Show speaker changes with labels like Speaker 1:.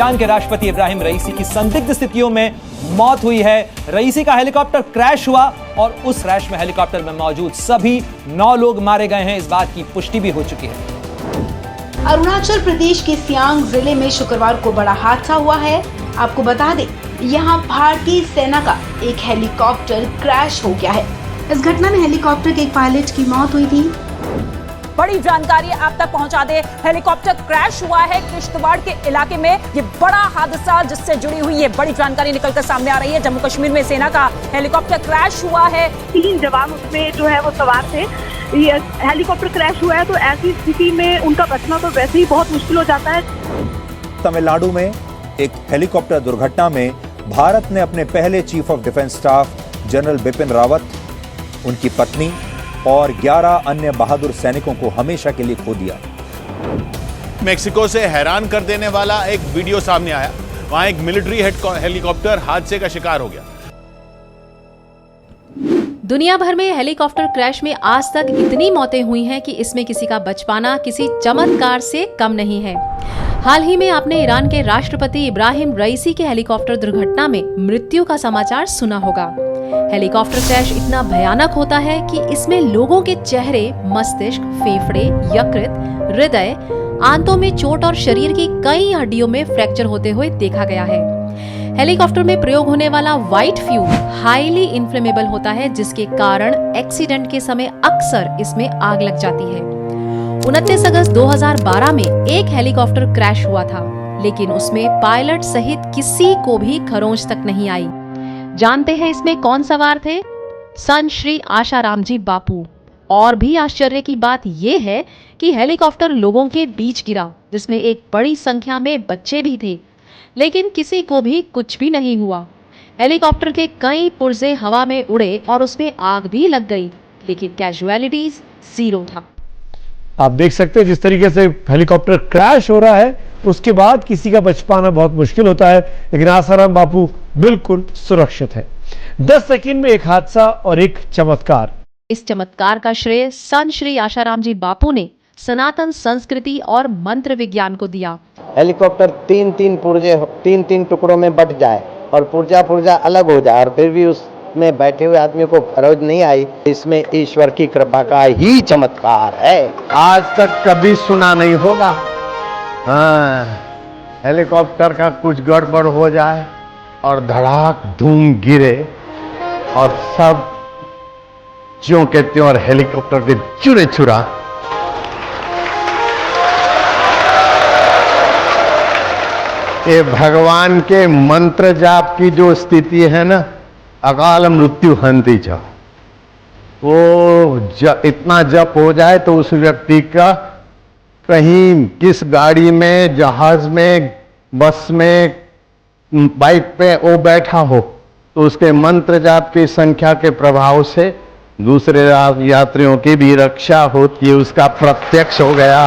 Speaker 1: Iran के राष्ट्रपति इब्राहिम रईसी की संदिग्ध स्थितियों में मौत हुई है। रईसी का हेलीकॉप्टर क्रैश हुआ और उस क्रैश में हेलीकॉप्टर में मौजूद सभी 9 लोग मारे गए हैं। इस बात की पुष्टि भी हो चुकी है।
Speaker 2: अरुणाचल प्रदेश के सियांग जिले में शुक्रवार को बड़ा हादसा हुआ है। आपको बता दें, यहाँ भारतीय सेना का एक हेलीकॉप्टर क्रैश हो गया है। इस घटना में हेलीकॉप्टर के एक पायलट की मौत हुई थी।
Speaker 3: बड़ी जानकारी आप तक पहुंचा दे, हेलीकॉप्टर क्रैश हुआ है किश्तवाड़ के इलाके में। ये बड़ा हादसा जिससे जुड़ी हुई ये बड़ी जानकारी निकलकर सामने आ रही है। जम्मू कश्मीर में सेना का हेलीकॉप्टर क्रैश हुआ है।
Speaker 4: 3 जवान उसमें जो है वो सवार थे। ये हेलीकॉप्टर क्रैश हुआ है तो ऐसी स्थिति में उनका बचना तो वैसे ही बहुत मुश्किल हो जाता है।
Speaker 5: तमिलनाडु में एक हेलीकॉप्टर दुर्घटना में भारत ने अपने पहले chief of defence staff general Bipin Rawat, उनकी पत्नी और 11 अन्य बहादुर सैनिकों को हमेशा के लिए खो दिया।
Speaker 6: मेक्सिको से हैरान कर देने वाला एक वीडियो सामने आया। वहां एक मिलिट्री हेलीकॉप्टर हादसे का शिकार हो गया।
Speaker 7: दुनिया भर में हेलीकॉप्टर क्रैश में आज तक इतनी मौतें हुई हैं कि इसमें किसी का बच पाना किसी चमत्कार से कम नहीं है। हाल ही में आपने ईरान के राष्ट्रपति इब्राहिम रईसी के हेलीकॉप्टर दुर्घटना में मृत्यु का समाचार सुना होगा। हेलीकॉप्टर क्रैश इतना भयानक होता है कि इसमें लोगों के चेहरे, मस्तिष्क, फेफड़े, यकृत, हृदय, आंतों में चोट और शरीर की कई हड्डियों में फ्रैक्चर होते हुए देखा गया है। हेलीकॉप्टर में प्रयोग होने वाला व्हाइट फ्यूल हाईली इन्फ्लेमेबल होता है, जिसके कारण एक्सीडेंट के समय अक्सर इसमें आग लग जाती है। 29 अगस्त 2012 में एक हेलीकॉप्टर क्रैश हुआ था, लेकिन उसमें पायलट सहित किसी को भी खरोंच तक नहीं आई। जानते हैं इसमें कौन सवार थे? संत श्री आशाराम जी बापू। और भी आश्चर्य की बात यह है कि हेलीकॉप्टर लोगों के बीच गिरा, जिसमें एक बड़ी संख्या में बच्चे भी थे, लेकिन किसी को भी कुछ भी नहीं हुआ। हेलीकॉप्टर के कई पुर्जे हवा में उड़े और उसमें आग भी लग गई, लेकिन कैजुअलिटीज 0 था।
Speaker 8: आप देख सकते हैं जिस तरीके से हेलीकॉप्टर क्रैश हो रहा है, उसके बाद किसी का बच पाना बहुत मुश्किल होता है, लेकिन आसाराम बापू बिल्कुल सुरक्षित है। 10 सेकंड में एक हादसा और एक चमत्कार।
Speaker 7: इस चमत्कार का श्रेय संत श्री आशाराम जी बापू ने सनातन संस्कृति और मंत्र विज्ञान को दिया।
Speaker 9: हेलीकॉप्टर 3 टुकड़ों में बट जाए और पुर्जा अलग हो जाए और फिर भी उसमें बैठे हुए आदमी को खरोंच नहीं आई, इसमें ईश्वर की कृपा का ही चमत्कार है। आज तक कभी सुना नहीं होगा। हाँ, हेलीकॉप्टर का कुछ गड़बड़ हो जाए और धड़ाक धूम गिरे और सब ज्यों के त्यों और हेलीकॉप्टर के चुरे चुरा। ये भगवान के मंत्र जाप की जो स्थिति है ना, अकाल मृत्यु हंति च, वो इतना जप हो जाए तो उस व्यक्ति का कहीं किस गाड़ी में, जहाज में, बस में, बाइक पे वो बैठा हो तो उसके मंत्र जाप की संख्या के प्रभाव से दूसरे यात्रियों की भी रक्षा होती है। उसका प्रत्यक्ष हो गया।